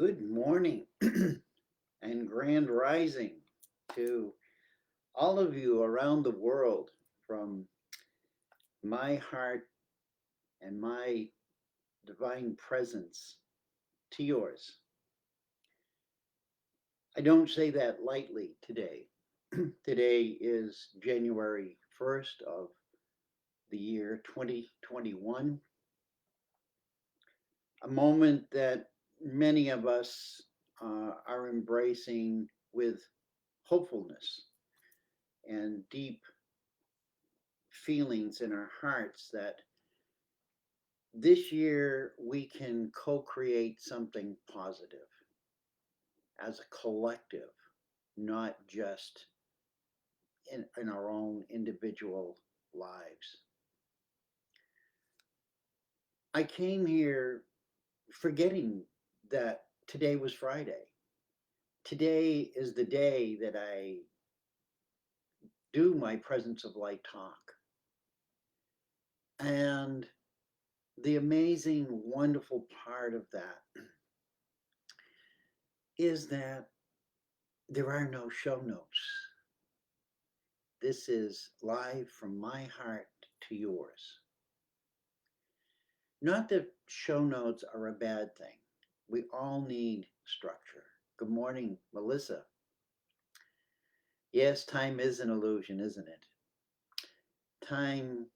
Good morning and grand rising to all of you around the world from my heart and my divine presence to yours. I don't say that lightly today. Today is January 1st of the year 2021, a moment that many of us are embracing with hopefulness and deep feelings in our hearts that this year we can co create something positive as a collective, not just in our own individual lives. I came here forgetting that today was Friday. Today is the day that I do my Presence of Light talk. And the amazing, wonderful part of that is that there are no show notes. This is live from my heart to yours. Not that show notes are a bad thing. We all need structure. Good morning, Melissa. Yes, time is an illusion, isn't it? Time,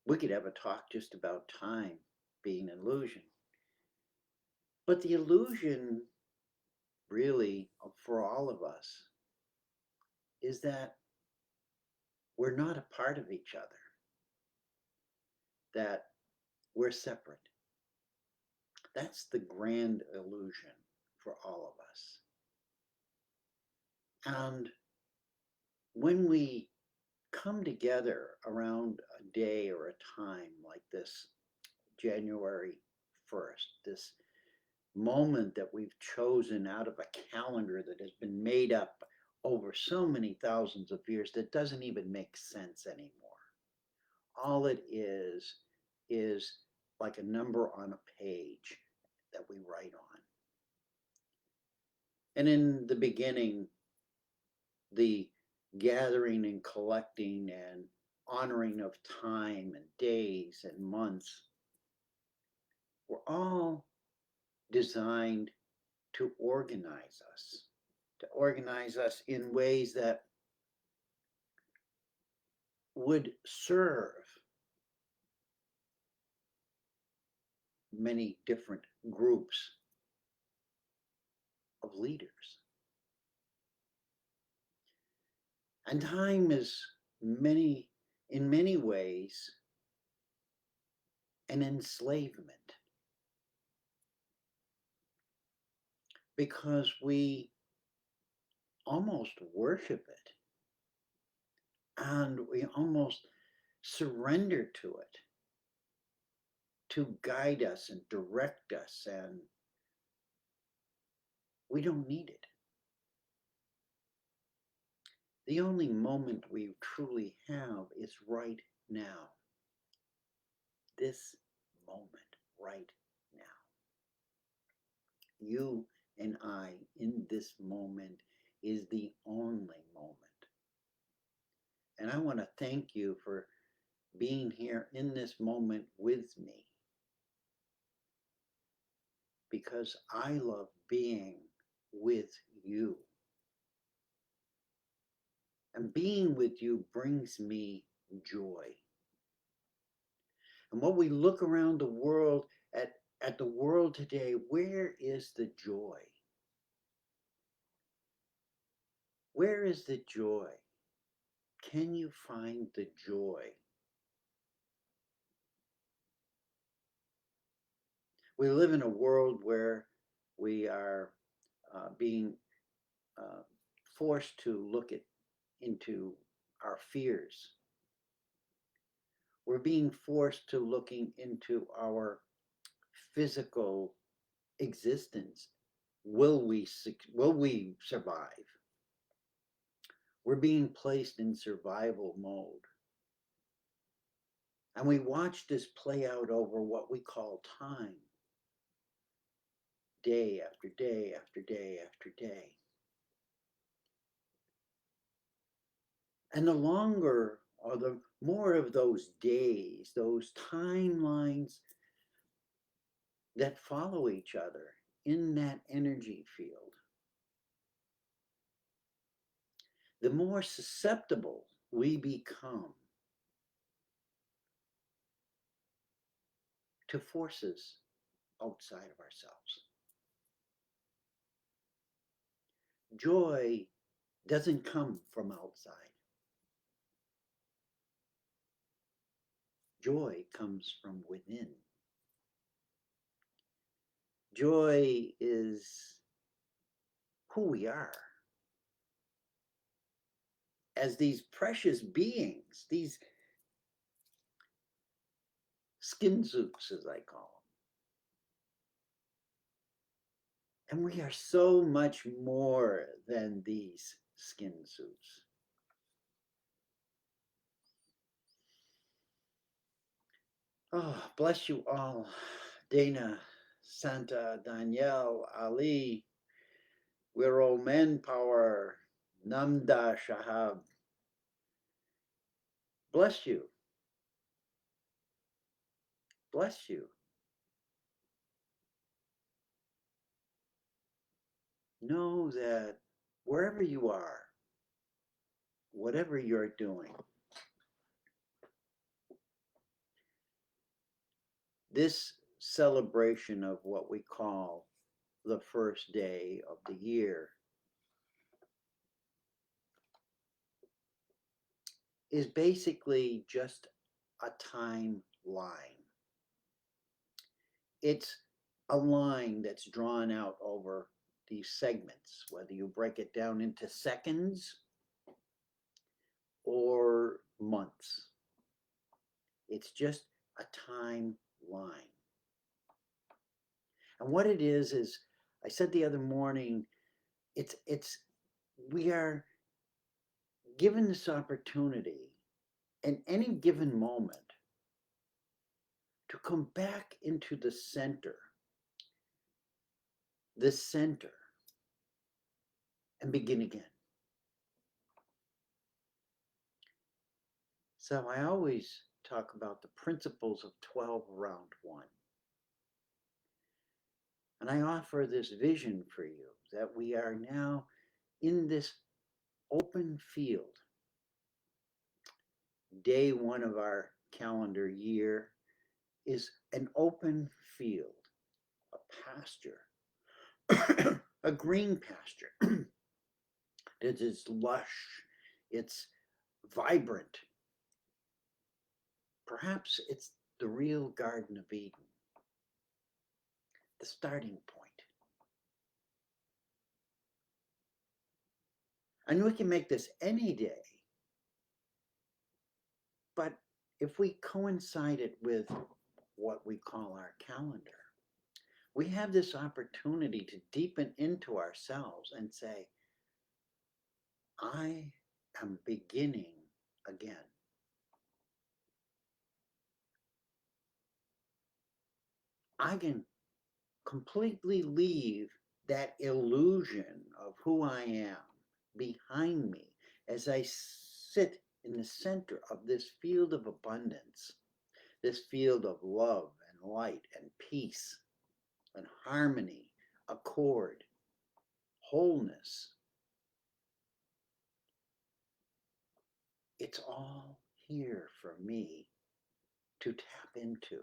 we could have a talk just about time being an illusion. But the illusion, really, for all of us, is that we're not a part of each other, that we're separate. That's the grand illusion for all of us. And when we come together around a day or a time like this January 1st, this moment that we've chosen out of a calendar that has been made up over so many thousands of years that doesn't even make sense anymore. All it is like a number on a page that we write on. And in the beginning, the gathering and collecting and honoring of time and days and months were all designed to organize us in ways that would serve many different groups of leaders. And time is in many ways, an enslavement because we almost worship it and we almost surrender to it to guide us and direct us, and we don't need it. The only moment we truly have is right now. This moment, right now. You and I in this moment is the only moment. And I want to thank you for being here in this moment with me, because I love being with you. And being with you brings me joy. And when we look around the world at the world today, where is the joy? Where is the joy? Can you find the joy? We live in a world where we are being forced to look into our fears. We're being forced to looking into our physical existence. Will we survive? We're being placed in survival mode. And we watch this play out over what we call time. day after day after day after day. And the longer or the more of those days, those timelines that follow each other in that energy field, the more susceptible we become to forces outside of ourselves. Joy doesn't come from outside. Joy comes from within. Joy is who we are as these precious beings, these skin suits, as I call them. And we are so much more than these skin suits. Oh, bless you all. Dana, Santa, Danielle, Ali, we're all manpower. Namda Shahab. Bless you. Bless you. Know that wherever you are, whatever you're doing, this celebration of what we call the first day of the year is basically just a timeline. It's a line that's drawn out over these segments, whether you break it down into seconds or months. It's just a timeline. And what it is I said the other morning, it's we are given this opportunity in any given moment to come back into the center, and begin again. So I always talk about the principles of 12 round 1. And I offer this vision for you that we are now in this open field. Day 1 of our calendar year is an open field, a pasture, a green pasture. It is lush, it's vibrant. Perhaps it's the real Garden of Eden, the starting point. And we can make this any day, but if we coincide it with what we call our calendar, we have this opportunity to deepen into ourselves and say, I am beginning again. I can completely leave that illusion of who I am behind me as I sit in the center of this field of abundance, this field of love and light and peace and harmony, accord, wholeness. It's all here for me to tap into.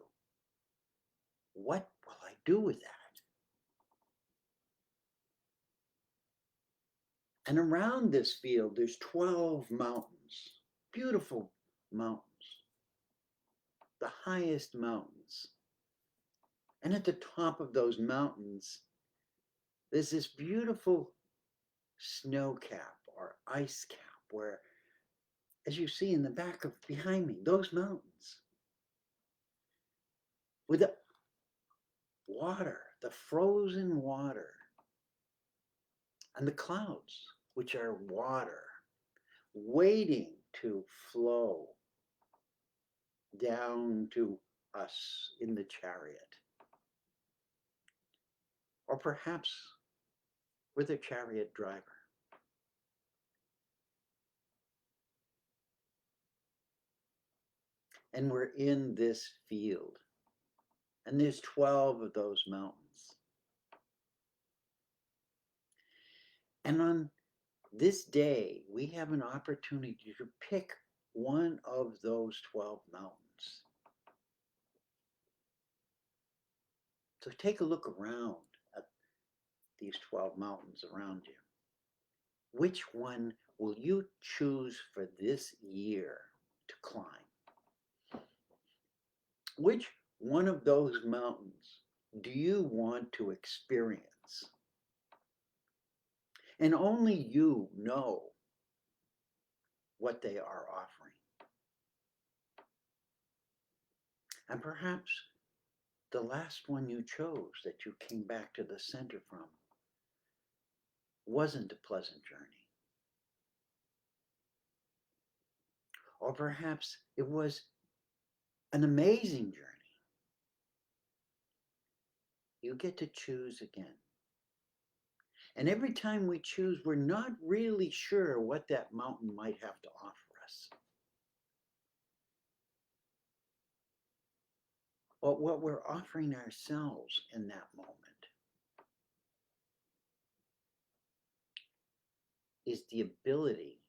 What will I do with that? And around this field, there's 12 mountains, beautiful mountains, the highest mountains. And at the top of those mountains, there's this beautiful snow cap or ice cap where, as you see in the back of behind me, those mountains with the water, the frozen water, and the clouds, which are water, waiting to flow down to us in the chariot. or perhaps we're the chariot driver. And we're in this field. And there's 12 of those mountains. And on this day, we have an opportunity to pick one of those 12 mountains. So take a look around at these 12 mountains around you. Which one will you choose for this year to climb? Which one of those mountains do you want to experience? And only you know what they are offering. And perhaps the last one you chose that you came back to the center from wasn't a pleasant journey. Or perhaps it was an amazing journey. You get to choose again. And every time we choose, we're not really sure what that mountain might have to offer us. But what we're offering ourselves in that moment is the ability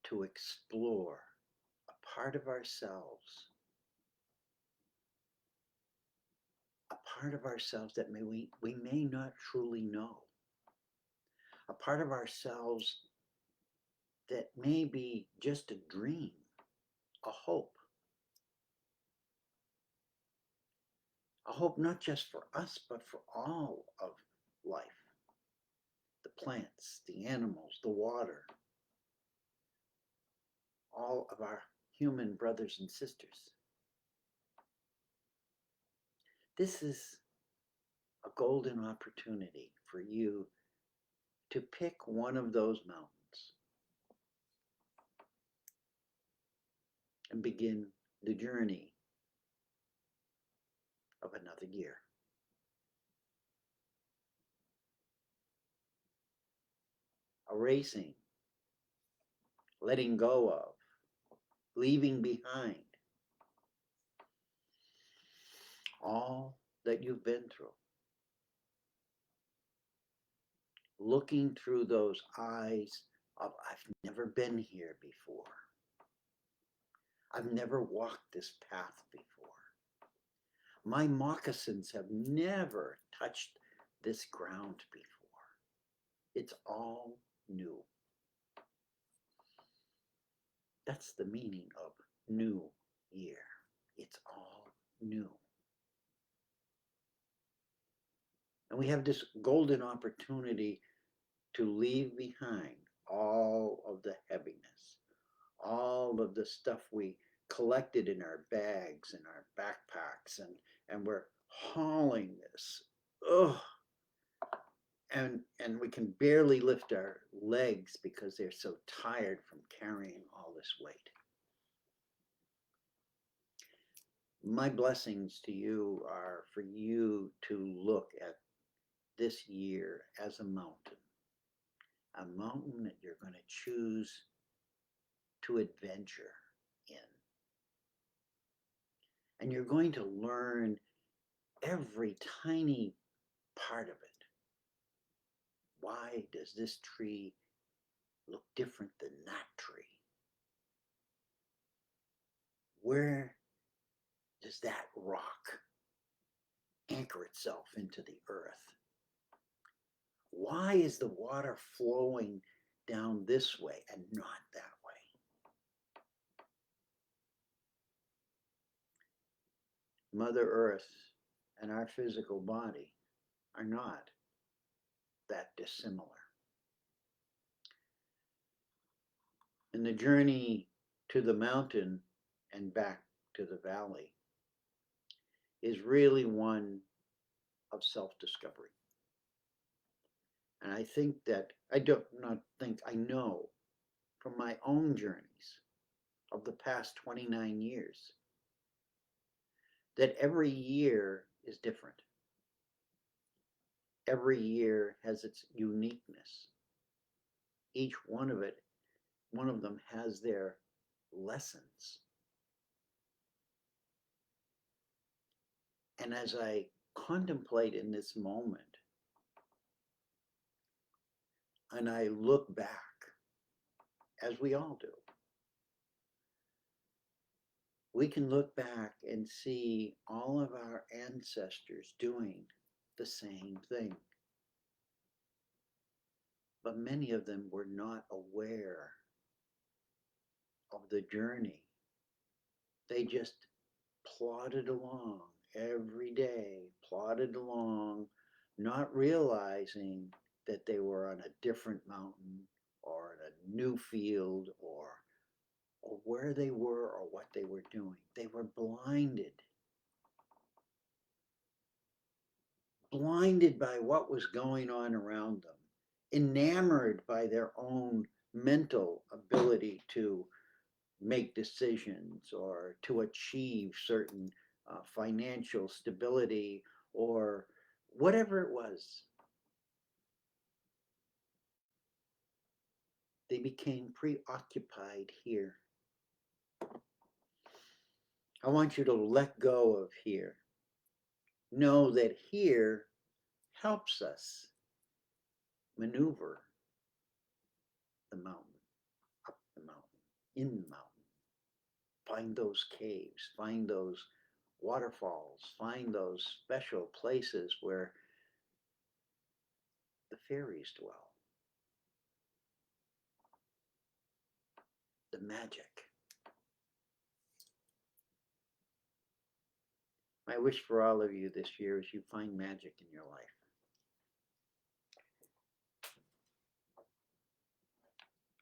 to explore a part of ourselves, that we may not truly know, a part of ourselves that may be just a dream, a hope not just for us, but for all of life, the plants, the animals, the water, all of our human brothers and sisters. This is a golden opportunity for you to pick one of those mountains and begin the journey of another year. Erasing, letting go of, leaving behind all that you've been through. Looking through those eyes of, I've never been here before. I've never walked this path before. My moccasins have never touched this ground before. It's all new. That's the meaning of new year. It's all new. And we have this golden opportunity to leave behind all of the heaviness, all of the stuff we collected in our bags and our backpacks, and we're hauling this. Ugh. And we can barely lift our legs because they're so tired from carrying all this weight. My blessings to you are for you to look at this year as a mountain that you're going to choose to adventure in. And you're going to learn every tiny part of it. Why does this tree look different than that tree? Where does that rock anchor itself into the earth? Why is the water flowing down this way and not that way? Mother Earth and our physical body are not that dissimilar. And the journey to the mountain and back to the valley is really one of self-discovery. And I think that, I know from my own journeys of the past 29 years, that every year is different. every year has its uniqueness. Each one of them has their lessons. And as I contemplate in this moment, and I look back, as we all do, we can look back and see all of our ancestors doing the same thing. But many of them were not aware of the journey. They just plodded along every day, plodded along, not realizing that they were on a different mountain or in a new field or where they were or what they were doing. They were blinded by what was going on around them, enamored by their own mental ability to make decisions or to achieve certain financial stability or whatever it was. They became preoccupied here. I want you to let go of here. Know that here helps us maneuver the mountain, up the mountain, in the mountain. Find those caves, find those waterfalls, find those special places where the fairies dwell. The magic. My wish for all of you this year is you find magic in your life.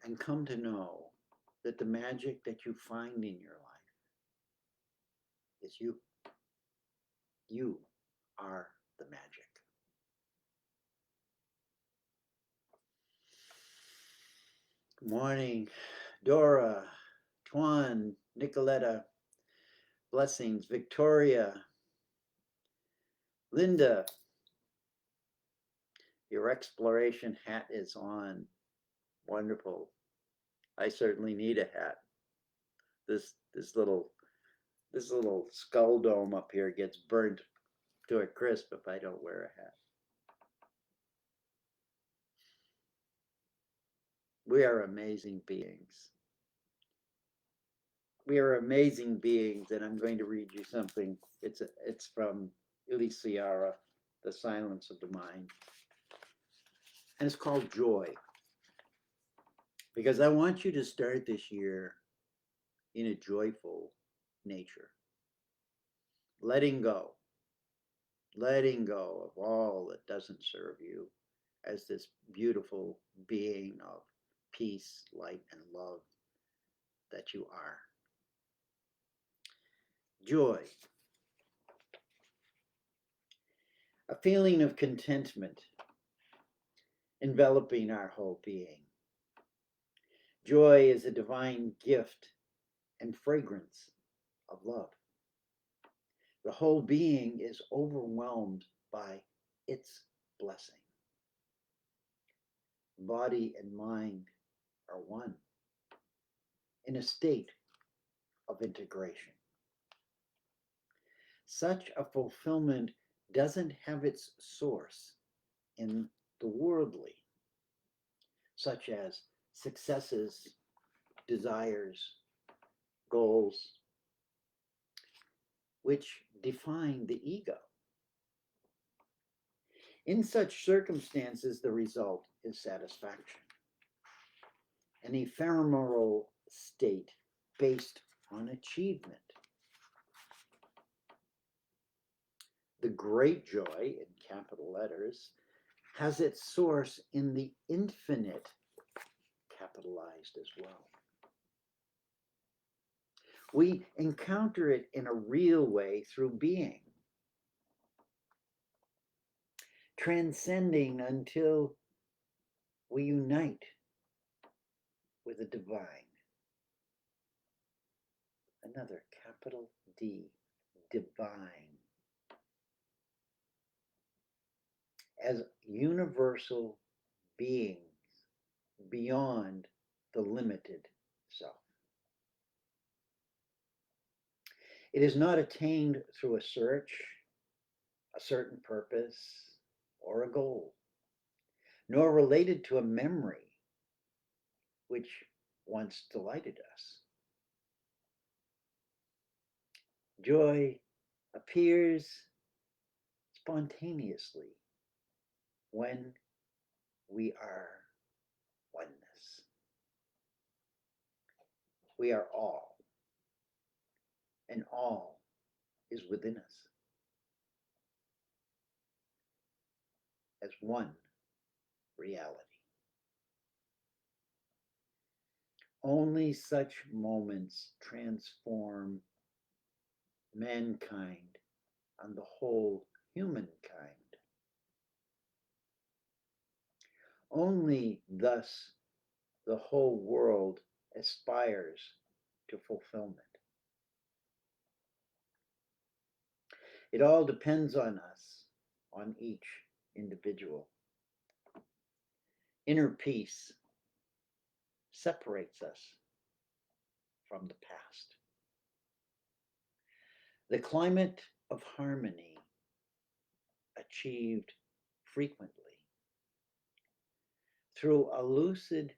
And come to know that the magic that you find in your life is you. You are the magic. Good morning, Dora, Tuan, Nicoletta, blessings, Victoria, Linda. Your exploration hat is on. Wonderful. I certainly need a hat. This little skull dome up here gets burnt to a crisp if I don't wear a hat. We are amazing beings. We are amazing beings, and I'm going to read you something. It's from Ilisiara, The Silence of the Mind. And it's called Joy. Because I want you to start this year in a joyful nature. Letting go of all that doesn't serve you as this beautiful being of peace, light, and love that you are. Joy. A feeling of contentment enveloping our whole being. Joy is a divine gift and fragrance of love. The whole being is overwhelmed by its blessing. Body and mind are one in a state of integration. Such a fulfillment doesn't have its source in the worldly, such as successes, desires, goals, which define the ego. In such circumstances, the result is satisfaction, an ephemeral state based on achievement. The great joy, in capital letters, has its source in the infinite, capitalized as well. We encounter it in a real way through being, transcending until we unite with the divine. Another capital D, divine. as universal beings beyond the limited self. It is not attained through a search, a certain purpose, or a goal, nor related to a memory which once delighted us. Joy appears spontaneously when we are oneness. We are all, and all is within us as one reality. Only such moments transform mankind and the whole humankind. Only thus the whole world aspires to fulfillment. It all depends on us, on each individual. Inner peace separates us from the past. The climate of harmony achieved frequently through a lucid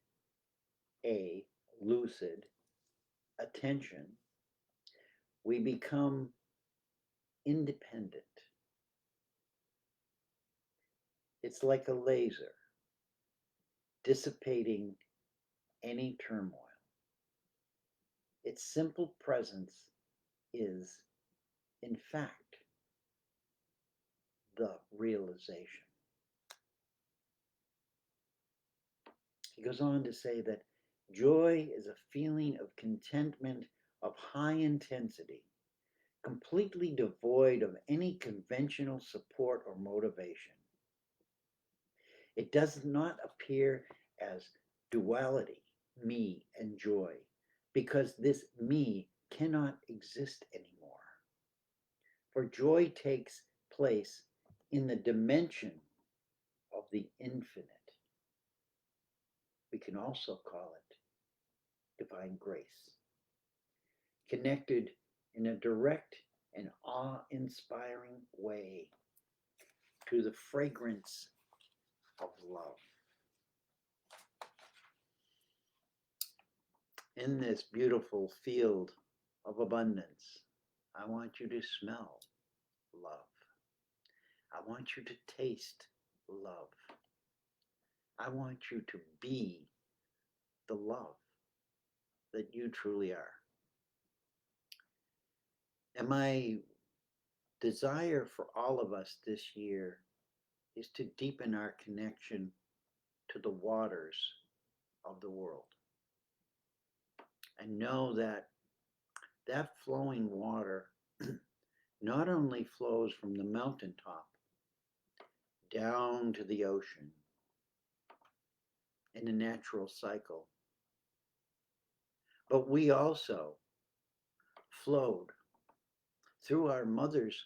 attention, we become independent. It's like a laser dissipating any turmoil. Its simple presence is, in fact, the realization. He goes on to say that joy is a feeling of contentment of high intensity, completely devoid of any conventional support or motivation. It does not appear as duality, me and joy, because this me cannot exist anymore. For joy takes place in the dimension of the infinite. We can also call it divine grace, connected in a direct and awe-inspiring way to the fragrance of love. In this beautiful field of abundance, I want you to smell love. I want you to taste love. I want you to be the love that you truly are. And my desire for all of us this year is to deepen our connection to the waters of the world. And know that that flowing water not only flows from the mountaintop down to the ocean in a natural cycle, but we also flowed through our mother's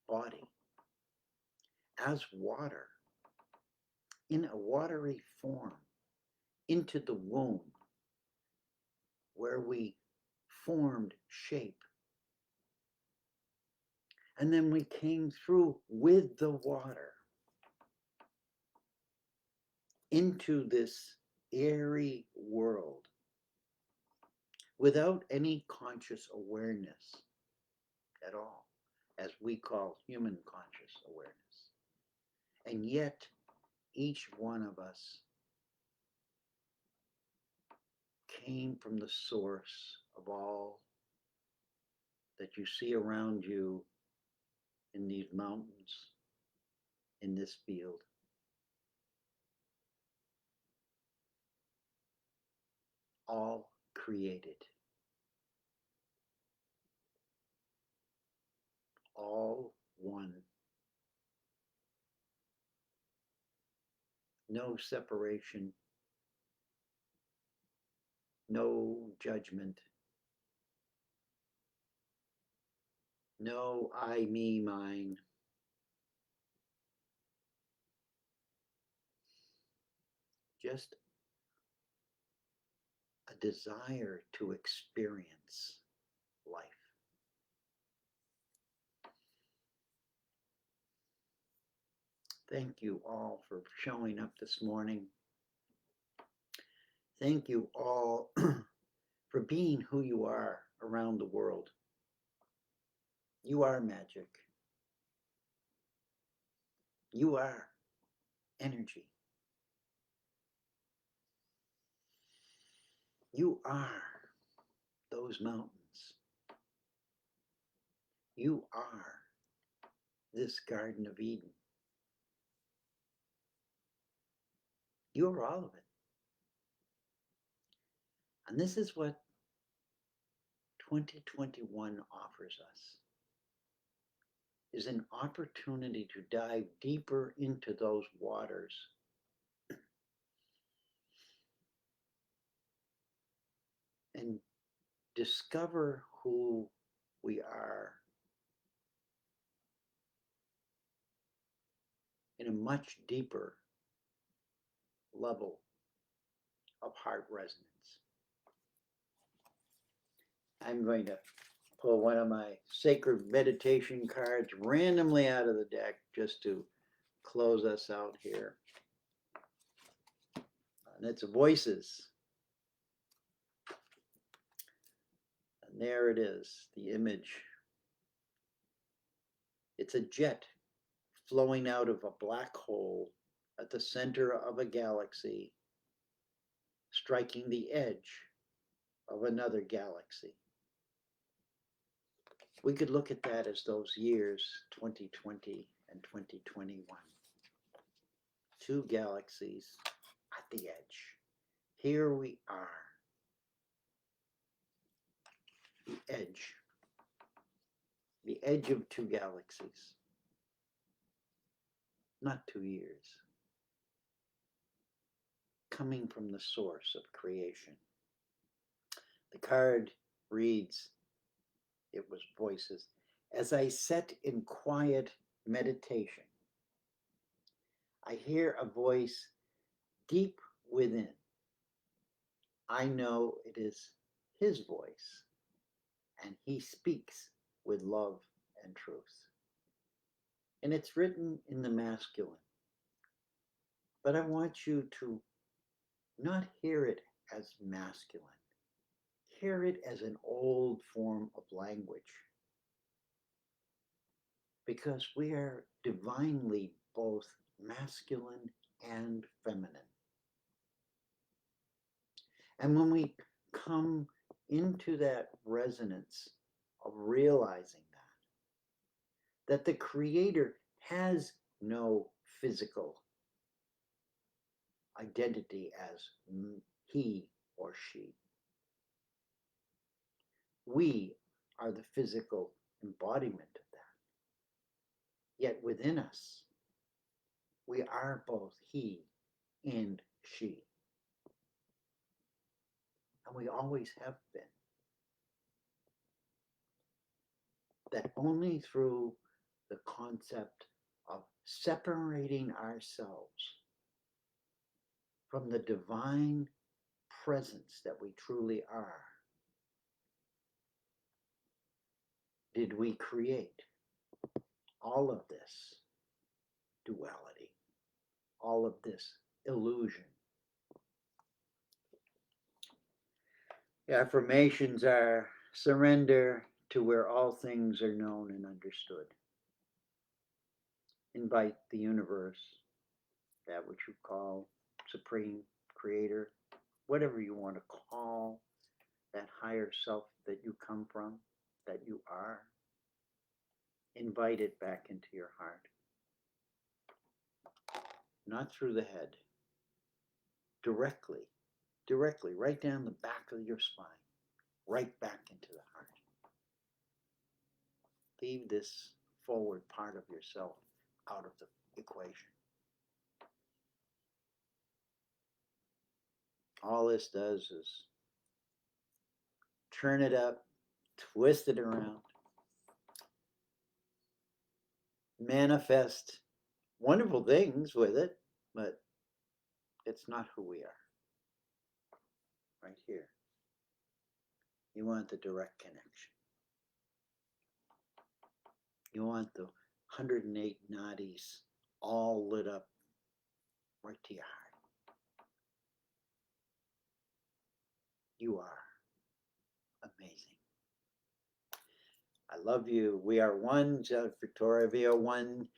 body as water in a watery form into the womb where we formed shape. And then we came through with the water into this airy world without any conscious awareness at all, as we call human conscious awareness. And yet, each one of us came from the source of all that you see around you in these mountains, in this field. All created, all one. No separation, no judgment, no I, me, mine. just a desire to experience life. Thank you all for showing up this morning. Thank you all for being who you are around the world. You are magic. You are energy. You are those mountains. You are this Garden of Eden. You are all of it. And this is what 2021 offers us, is an opportunity to dive deeper into those waters and discover who we are in a much deeper level of heart resonance. I'm going to pull one of my sacred meditation cards randomly out of the deck just to close us out here. And it's voices. And there it is, the image. It's a jet flowing out of a black hole at the center of a galaxy, striking the edge of another galaxy. We could look at that as those years, 2020 and 2021. Two galaxies at the edge. Here we are, the edge of two galaxies, not 2 years, coming from the source of creation. The card reads, it was voices, as I sat in quiet meditation, I hear a voice deep within. I know it is his voice, and he speaks with love and truth. And it's written in the masculine. But I want you to not hear it as masculine. Hear it as an old form of language. Because we are divinely both masculine and feminine. And when we come into that resonance of realizing that the Creator has no physical identity as he or she. We are the physical embodiment of that. Yet within us, we are both he and she. And we always have been. That only through the concept of separating ourselves from the divine presence that we truly are, did we create all of this duality, all of this illusion. The affirmations are surrender to where all things are known and understood. Invite the universe, that which you call Supreme Creator, whatever you want to call that higher self that you come from, that you are. Invite it back into your heart. Not through the head. Directly, right down the back of your spine, right back into the heart. Leave this forward part of yourself out of the equation. All this does is turn it up, twist it around, manifest wonderful things with it, but It's not who we are. Right here. You want the direct connection. You want the 108 nadis all lit up right to your heart. You are amazing. I love you. We are one, Victoria. We are one.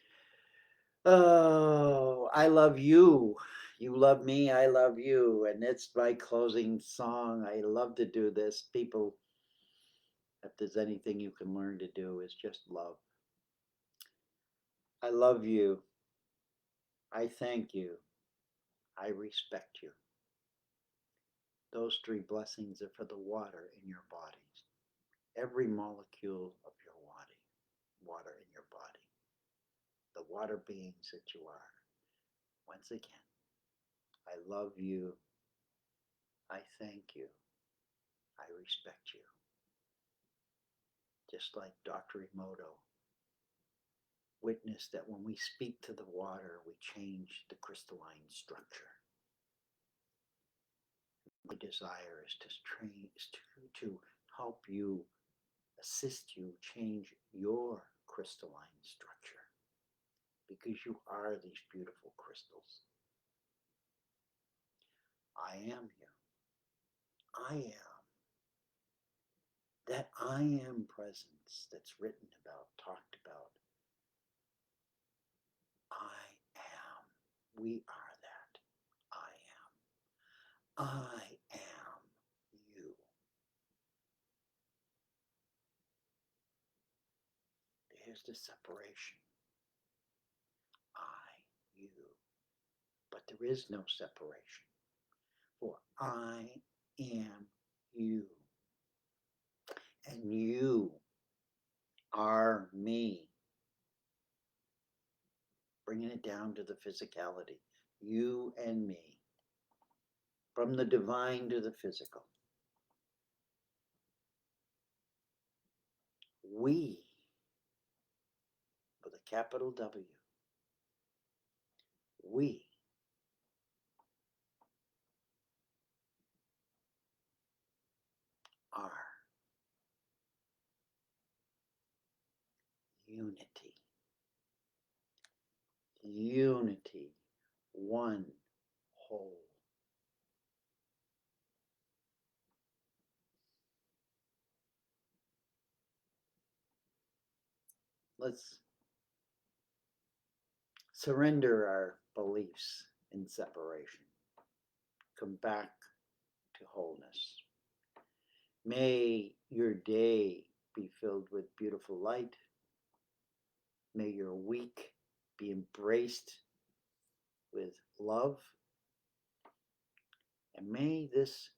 Oh, I love you. You love me. I love you. And it's my closing song. I love to do this. People, if there's anything you can learn to do, is just love. I love you. I thank you. I respect you. Those three blessings are for the water in your bodies. Every molecule of your body, water in your body. The water beings that you are. Once again, I love you. I thank you. I respect you. Just like Dr. Emoto witnessed that when we speak to the water, we change the crystalline structure. My desire is to help you, assist you change your crystalline structure, because you are these beautiful crystals. I am you. I am. That I am presence that's written about, talked about. I am. We are that. I am. I am you. There's the separation. I, you. But there is no separation. For I am you. And you are me. Bringing it down to the physicality. You and me. From the divine to the physical. We, with a capital W, we are unity. Unity. One whole. Let's surrender our beliefs in separation. Come back to wholeness. May your day be filled with beautiful light. May your week be embraced with love. And may this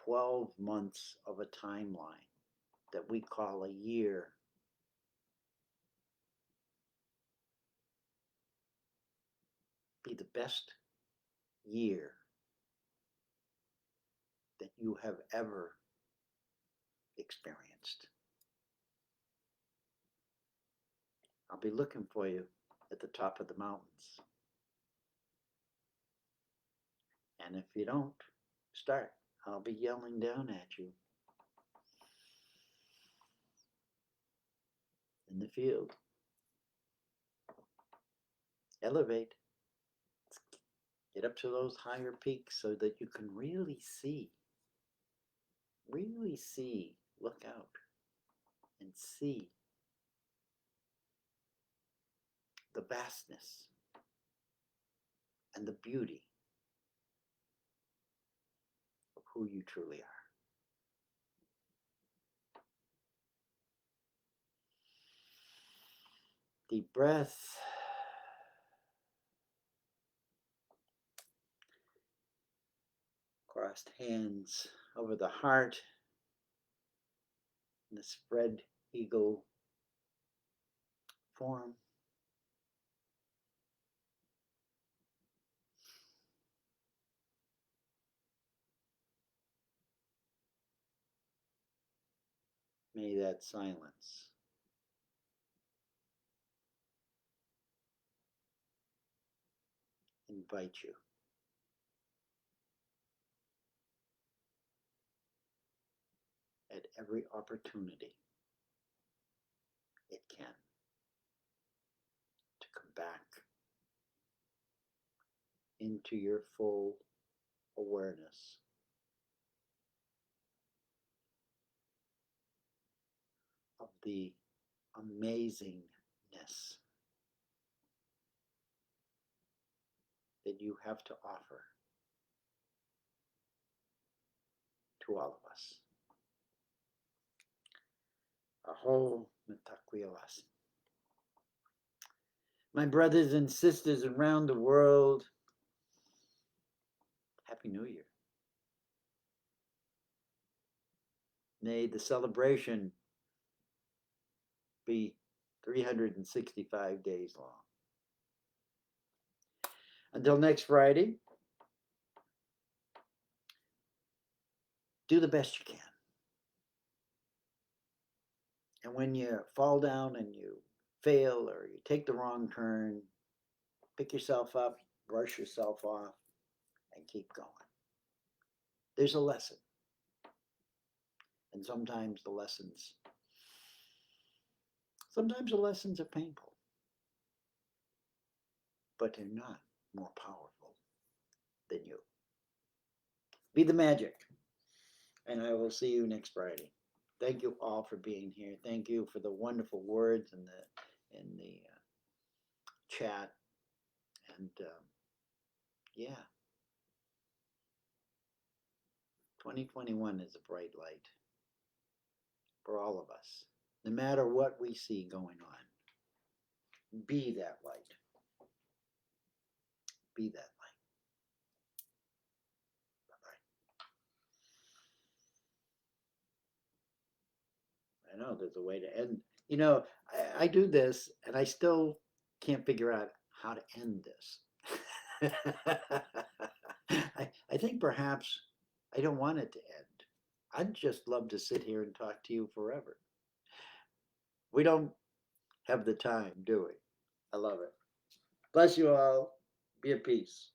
12 months of a timeline that we call a year be the best year that you have ever experienced. I'll be looking for you at the top of the mountains. And if you don't start, I'll be yelling down at you in the field. Elevate. Get up to those higher peaks so that you can really see, look out and see the vastness and the beauty of who you truly are. Deep breath. Crossed hands over the heart in the spread eagle form. May that silence invite you at every opportunity it can to come back into your full awareness of the amazingness that you have to offer to all of us. Aho Mitakuyalas. My brothers and sisters around the world, Happy New Year. May the celebration be 365 days long. Until next Friday, do the best you can. And when you fall down and you fail or you take the wrong turn, pick yourself up, brush yourself off, and keep going. There's a lesson. And sometimes the lessons are painful, but they're not more powerful than you. Be the magic. And I will see you next Friday. Thank you all for being here. Thank you for the wonderful words in the chat. And yeah, 2021 is a bright light for all of us. No matter what we see going on, be that light. Be that light. Bye-bye. I know there's a way to end. You know, I do this and I still can't figure out how to end this. I think perhaps I don't want it to end. I'd just love to sit here and talk to you forever. We don't have the time, do we? I love it. Bless you all. Be at peace.